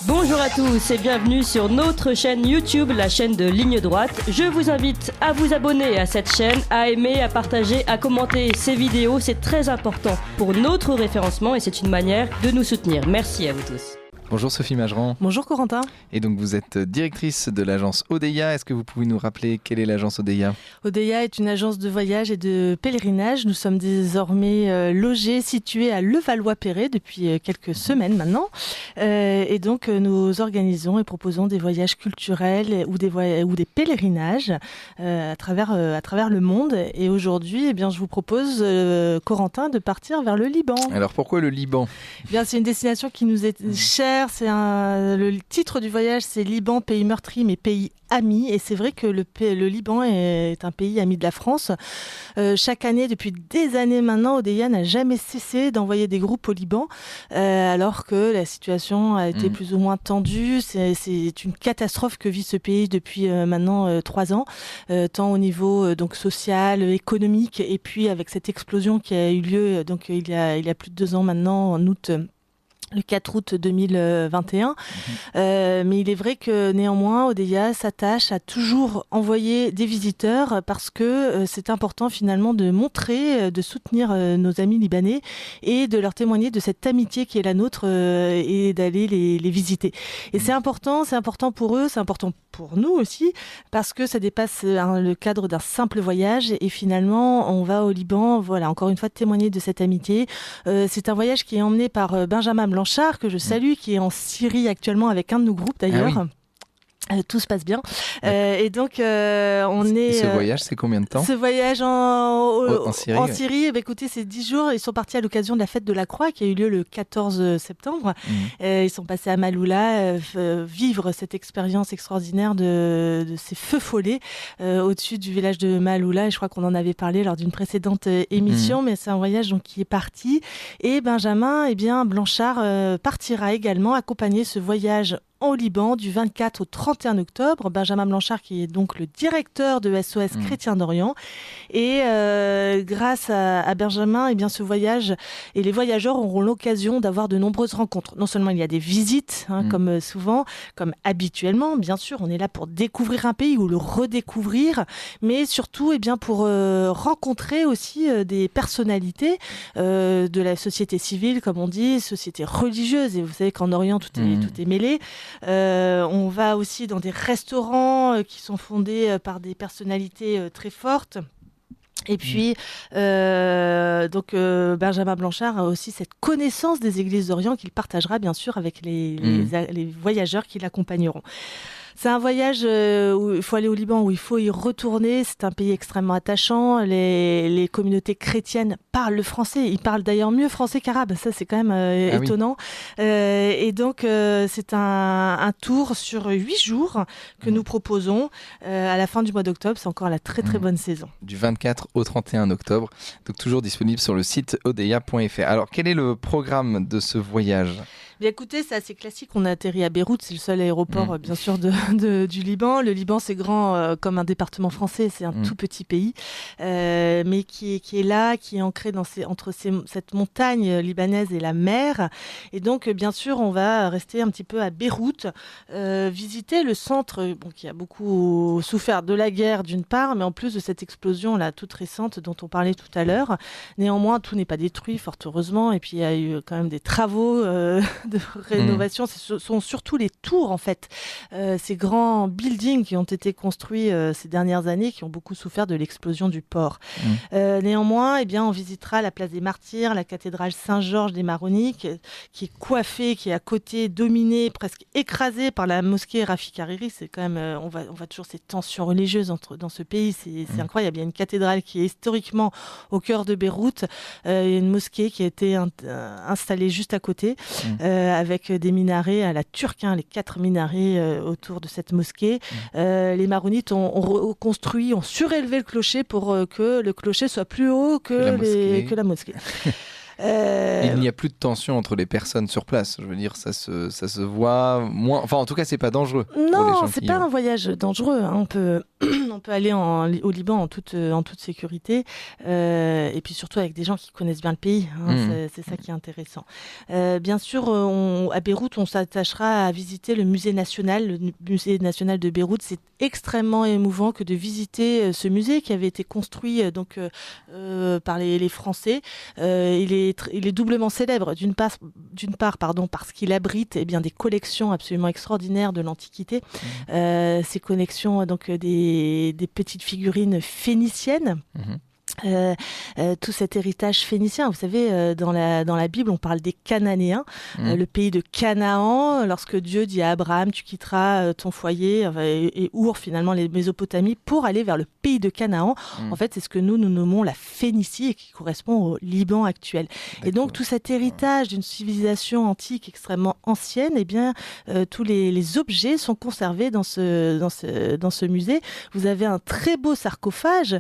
Bonjour à tous et bienvenue sur notre chaîne YouTube, la chaîne de Ligne Droite. Je vous invite à vous abonner à cette chaîne, à aimer, à partager, à commenter ces vidéos. C'est très important pour notre référencement et c'est une manière de nous soutenir. Merci à vous tous. Bonjour Sophie Mageran. Bonjour Corentin. Et donc vous êtes directrice de l'agence Odeia. Est-ce que vous pouvez nous rappeler quelle est l'agence Odeia ? Odeia est une agence de voyage et de pèlerinage. Nous sommes désormais logés, situés à Levallois-Perret depuis quelques semaines maintenant. Et donc nous organisons et proposons des voyages culturels ou des pèlerinages à travers le monde. Et aujourd'hui, eh bien, je vous propose, Corentin, de partir vers le Liban. Alors pourquoi le Liban ? Eh bien, c'est une destination qui nous est chère. Le titre du voyage, c'est Liban, pays meurtri, mais pays ami. Et c'est vrai que le Liban est un pays ami de la France. Chaque année, depuis des années maintenant, Odeia n'a jamais cessé d'envoyer des groupes au Liban, alors que la situation a été plus ou moins tendue. C'est une catastrophe que vit ce pays depuis maintenant 3 ans, tant au niveau donc social, économique, et puis avec cette explosion qui a eu lieu donc il y a plus de 2 ans maintenant, en août. Le 4 août 2021. Mais il est vrai que néanmoins, Odeia s'attache à toujours envoyer des visiteurs parce que c'est important finalement de montrer, de soutenir nos amis libanais et de leur témoigner de cette amitié qui est la nôtre et d'aller les visiter. Et c'est important pour eux, c'est important pour nous aussi parce que ça dépasse le cadre d'un simple voyage et finalement on va au Liban, voilà, encore une fois témoigner de cette amitié. C'est un voyage qui est emmené par Benjamin Blanchard, que je salue, qui est en Syrie actuellement avec un de nos groupes d'ailleurs. Ah oui. Tout se passe bien. Et donc, on est... Ce voyage, c'est combien de temps ? Ce voyage en Syrie, ouais. Écoutez, c'est 10 jours. Ils sont partis à l'occasion de la fête de la Croix qui a eu lieu le 14 septembre. Ils sont passés à Maaloula, vivre cette expérience extraordinaire de ces feux follets au-dessus du village de Maaloula. Et je crois qu'on en avait parlé lors d'une précédente émission, mais c'est un voyage donc, qui est parti. Et Benjamin Blanchard partira également accompagner ce voyage au Liban du 24 au 31 octobre. Benjamin Blanchard qui est donc le directeur de SOS Chrétiens d'Orient. Et grâce à Benjamin, eh bien, ce voyage et les voyageurs auront l'occasion d'avoir de nombreuses rencontres. Non seulement il y a des visites, comme souvent, comme habituellement, bien sûr, on est là pour découvrir un pays ou le redécouvrir, mais surtout eh bien, pour rencontrer aussi des personnalités de la société civile, comme on dit, société religieuse. Et vous savez qu'en Orient, tout est mêlé. On va aussi dans des restaurants qui sont fondés par des personnalités très fortes. Et puis, Benjamin Blanchard a aussi cette connaissance des églises d'Orient qu'il partagera bien sûr avec les voyageurs qui l'accompagneront. C'est un voyage où il faut aller au Liban, où il faut y retourner. C'est un pays extrêmement attachant. Les communautés chrétiennes parlent le français. Ils parlent d'ailleurs mieux français qu'arabe. Ça, c'est quand même étonnant. Oui. Et donc, c'est un tour sur 8 jours que nous proposons à la fin du mois d'octobre. C'est encore la très, très bonne saison. Du 24 au 31 octobre. Donc, toujours disponible sur le site odeia.fr. Alors, quel est le programme de ce voyage ? Bien, écoutez, c'est assez classique. On a atterri à Beyrouth, c'est le seul aéroport, bien sûr, du Liban. Le Liban, c'est grand comme un département français, c'est un tout petit pays, mais qui est là, qui est ancré entre cette montagne libanaise et la mer. Et donc, bien sûr, on va rester un petit peu à Beyrouth, visiter le centre qui a beaucoup souffert de la guerre, d'une part, mais en plus de cette explosion là toute récente dont on parlait tout à l'heure. Néanmoins, tout n'est pas détruit, fort heureusement. Et puis, il y a eu quand même des travaux de rénovation. Ce sont surtout les tours en fait, ces grands buildings qui ont été construits ces dernières années, qui ont beaucoup souffert de l'explosion du port. Néanmoins, eh bien, on visitera la place des Martyrs, la cathédrale Saint-Georges des Maroniques, qui est coiffée, qui est à côté, dominée, presque écrasée par la mosquée Rafik Hariri. C'est quand même, on voit toujours ces tensions religieuses dans ce pays. C'est incroyable. Il y a une cathédrale qui est historiquement au cœur de Beyrouth. Il y a une mosquée qui a été installée juste à côté. Avec des minarets à la turque, les 4 minarets autour de cette mosquée. Les Maronites ont reconstruit, ont surélevé le clocher pour que le clocher soit plus haut que la mosquée. Il n'y a plus de tension entre les personnes sur place. Je veux dire, ça se voit moins. Enfin, en tout cas, c'est pas dangereux. Non, c'est pas un voyage dangereux. On peut on peut aller au Liban en toute sécurité, et puis surtout avec des gens qui connaissent bien le pays. C'est ça qui est intéressant. Bien sûr, à Beyrouth, on s'attachera à visiter le musée national de Beyrouth. C'est extrêmement émouvant que de visiter ce musée qui avait été construit par les Français. Il est doublement célèbre, d'une part, parce qu'il abrite des collections absolument extraordinaires de l'Antiquité. Ces collections, des petites figurines phéniciennes. Tout cet héritage phénicien. Vous savez, dans la Bible, on parle des Cananéens, le pays de Canaan, lorsque Dieu dit à Abraham, tu quitteras ton foyer, et Our, finalement, les Mésopotamies, pour aller vers le pays de Canaan. En fait, c'est ce que nous nommons la Phénicie, et qui correspond au Liban actuel. D'accord. Et donc, tout cet héritage d'une civilisation antique extrêmement ancienne, tous les objets sont conservés dans ce musée. Vous avez un très beau sarcophage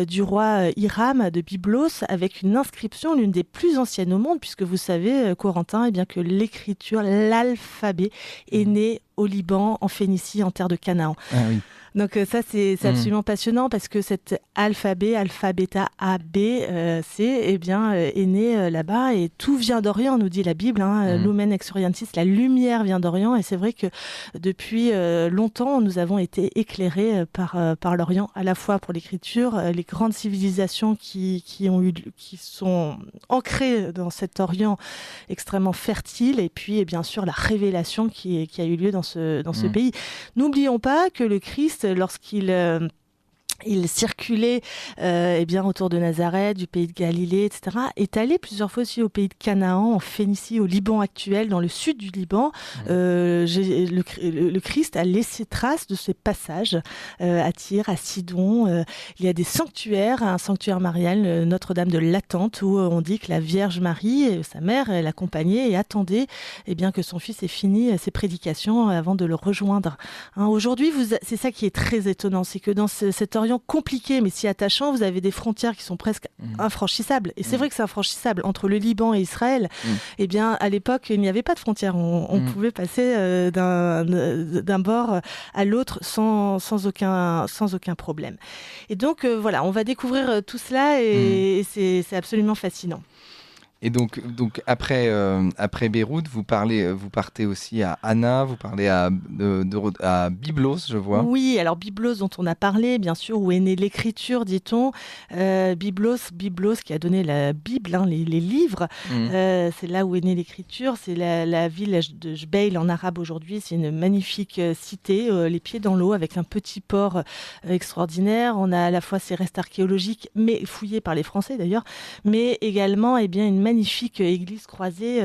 du roi Hiram de Byblos, avec une inscription, l'une des plus anciennes au monde, puisque vous savez, Corentin, que l'écriture, l'alphabet, est né au Liban, en Phénicie, en terre de Canaan. Ah oui. Donc ça, c'est absolument passionnant, parce que cet alphabet, alpha, bêta, A, B, C, est né là-bas, et tout vient d'Orient, nous dit la Bible. Lumen exorientis, la lumière vient d'Orient, et c'est vrai que depuis longtemps, nous avons été éclairés par l'Orient, à la fois pour l'écriture, les grandes civilisations qui sont ancrées dans cet Orient extrêmement fertile, et puis bien sûr la révélation qui a eu lieu dans ce pays. N'oublions pas que le Christ, lorsqu'il circulait autour de Nazareth, du pays de Galilée, etc., est allé plusieurs fois aussi au pays de Canaan, en Phénicie, au Liban actuel, dans le sud du Liban. Le Christ a laissé trace de ses passages à Tyr, à Sidon. Il y a des sanctuaires, un sanctuaire marial, Notre-Dame de l'Attente, où on dit que la Vierge Marie, sa mère, l'accompagnait et attendait que son fils ait fini ses prédications avant de le rejoindre. Aujourd'hui, c'est ça qui est très étonnant, c'est que dans cet Orient compliqué mais si attachant, vous avez des frontières qui sont presque infranchissables, et c'est vrai que c'est infranchissable entre le Liban et Israël. À l'époque, il n'y avait pas de frontières, on pouvait passer d'un bord à l'autre sans aucun problème. Et donc on va découvrir tout cela, et c'est absolument fascinant. Et donc après Beyrouth, vous partez aussi à Anna, vous parlez à Byblos, je vois. Oui, alors Byblos dont on a parlé, bien sûr, où est née l'écriture, dit-on. Byblos qui a donné la Bible, les livres. C'est là où est née l'écriture. C'est la ville de Jbeil en arabe aujourd'hui. C'est une magnifique cité, les pieds dans l'eau, avec un petit port extraordinaire. On a à la fois ces restes archéologiques, mais fouillés par les Français d'ailleurs, mais également une magnifique église croisée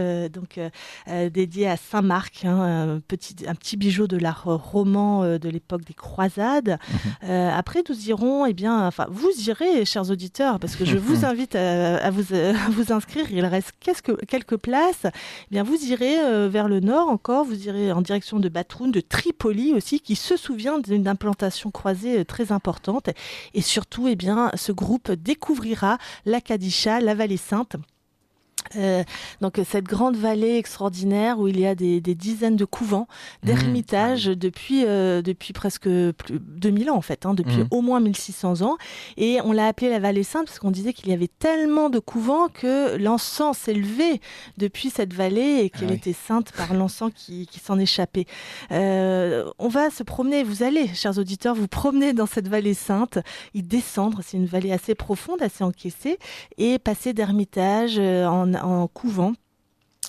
dédiée à Saint Marc, un petit bijou de l'art roman de l'époque des croisades. Après, nous irons, vous irez, chers auditeurs, parce que je vous invite à vous inscrire. Il reste quelques places. Vous irez vers le nord encore, vous irez en direction de Batroun, de Tripoli aussi, qui se souvient d'une implantation croisée très importante. Et surtout, ce groupe découvrira la Kadisha, la vallée sainte. Cette grande vallée extraordinaire où il y a des dizaines de couvents, d'ermitages depuis presque 2000 ans en fait, depuis au moins 1600 ans, et on l'a appelée la vallée sainte parce qu'on disait qu'il y avait tellement de couvents que l'encens s'élevait depuis cette vallée et qu'elle était sainte par l'encens qui s'en échappait. On va se promener, vous allez, chers auditeurs, vous promener dans cette vallée sainte, y descendre, c'est une vallée assez profonde, assez encaissée, et passer d'ermitage en couvent.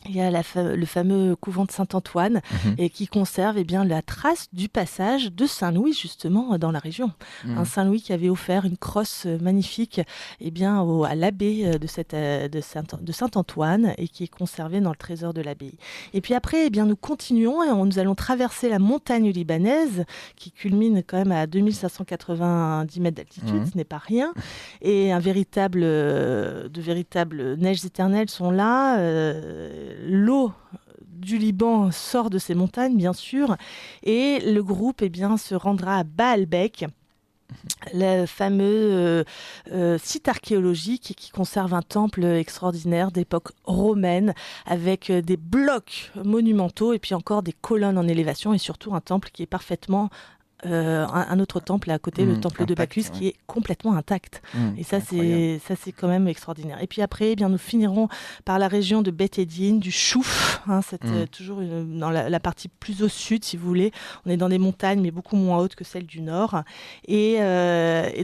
Il y a le fameux couvent de Saint-Antoine et qui conserve la trace du passage de Saint-Louis justement dans la région. Un Saint-Louis qui avait offert une crosse magnifique à l'abbé de Saint-Antoine et qui est conservée dans le trésor de l'abbaye. Et puis après, nous continuons et nous allons traverser la montagne libanaise qui culmine quand même à 2590 mètres d'altitude, ce n'est pas rien. Et de véritables neiges éternelles sont là. L'eau du Liban sort de ces montagnes, bien sûr, et le groupe se rendra à Baalbek, le fameux site archéologique qui conserve un temple extraordinaire d'époque romaine, avec des blocs monumentaux et puis encore des colonnes en élévation, et surtout un temple qui est parfaitement un autre temple à côté, le temple de Bacchus, qui est complètement intact. Et ça, c'est quand même extraordinaire. Et puis après, nous finirons par la région de Beth Edin, du Chouf, toujours dans la partie plus au sud, si vous voulez. On est dans des montagnes, mais beaucoup moins hautes que celles du nord. Et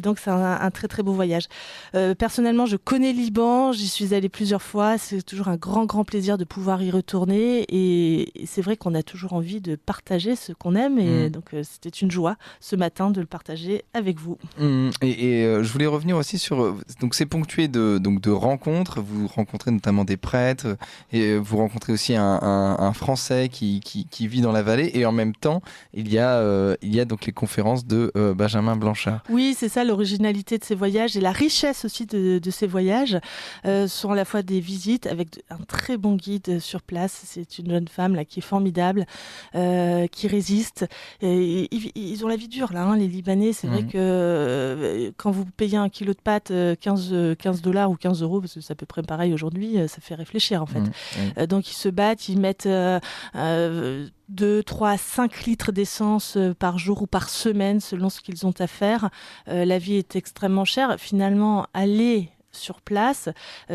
donc, c'est un très, très beau voyage. Personnellement, je connais le Liban, j'y suis allée plusieurs fois. C'est toujours un grand, grand plaisir de pouvoir y retourner. Et c'est vrai qu'on a toujours envie de partager ce qu'on aime. Et donc, c'était une joie ce matin de le partager avec vous. Et je voulais revenir aussi sur... Donc, c'est ponctué de rencontres. Vous rencontrez notamment des prêtres et vous rencontrez aussi un Français qui vit dans la vallée. Et en même temps, il y a donc les conférences de Benjamin Blanchard. Oui, c'est ça l'originalité de ces voyages et la richesse aussi de ces voyages sont à la fois des visites avec un très bon guide sur place. C'est une jeune femme là qui est formidable, qui résiste. Ils ont la vie dure là, les Libanais. C'est vrai que quand vous payez un kilo de pâtes $15 ou 15 €, parce que c'est à peu près pareil aujourd'hui, ça fait réfléchir en fait. Donc ils se battent, ils mettent 2, 3, 5 litres d'essence par jour ou par semaine selon ce qu'ils ont à faire. La vie est extrêmement chère. Finalement, aller sur place,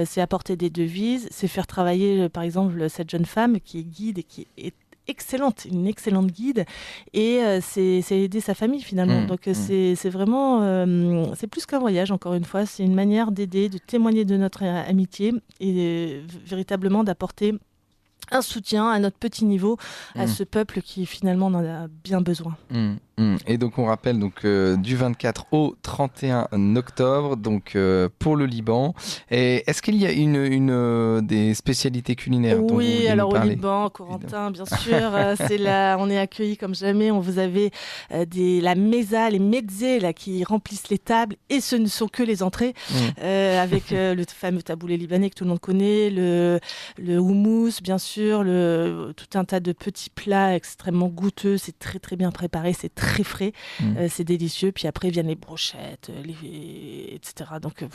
c'est apporter des devises, c'est faire travailler par exemple cette jeune femme qui est guide et qui est excellente, une excellente guide, et c'est aider sa famille finalement. Donc c'est vraiment, c'est plus qu'un voyage, encore une fois, c'est une manière d'aider, de témoigner de notre amitié et véritablement d'apporter un soutien à notre petit niveau, à ce peuple qui finalement en a bien besoin. Et donc on rappelle du 24 au 31 octobre pour le Liban. Et est-ce qu'il y a des spécialités culinaires dont Oui, vous alors nous au parler Liban, Corentin, bien sûr, c'est là, on est accueillis comme jamais. Vous avez la meza, les mezzés là qui remplissent les tables, et ce ne sont que les entrées, avec le fameux taboulé libanais que tout le monde connaît, le houmous, bien sûr, tout un tas de petits plats extrêmement goûteux. C'est très très bien préparé, c'est très frais, c'est délicieux. Puis après viennent les brochettes, etc. Donc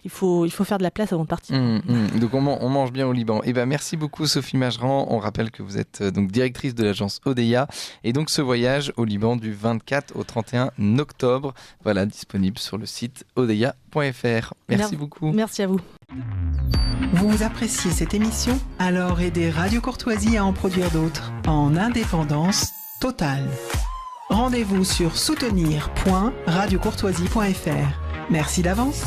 il faut faire de la place avant de partir. Donc on mange bien au Liban. Et merci beaucoup Sophie Mageran. On rappelle que vous êtes donc directrice de l'agence Odeya, et donc ce voyage au Liban du 24 au 31 octobre, voilà, disponible sur le site odeya.fr. Merci beaucoup. Merci à vous. Vous appréciez cette émission? Alors aidez Radio Courtoisie à en produire d'autres en indépendance totale. Rendez-vous sur soutenir.radiocourtoisie.fr. Merci d'avance.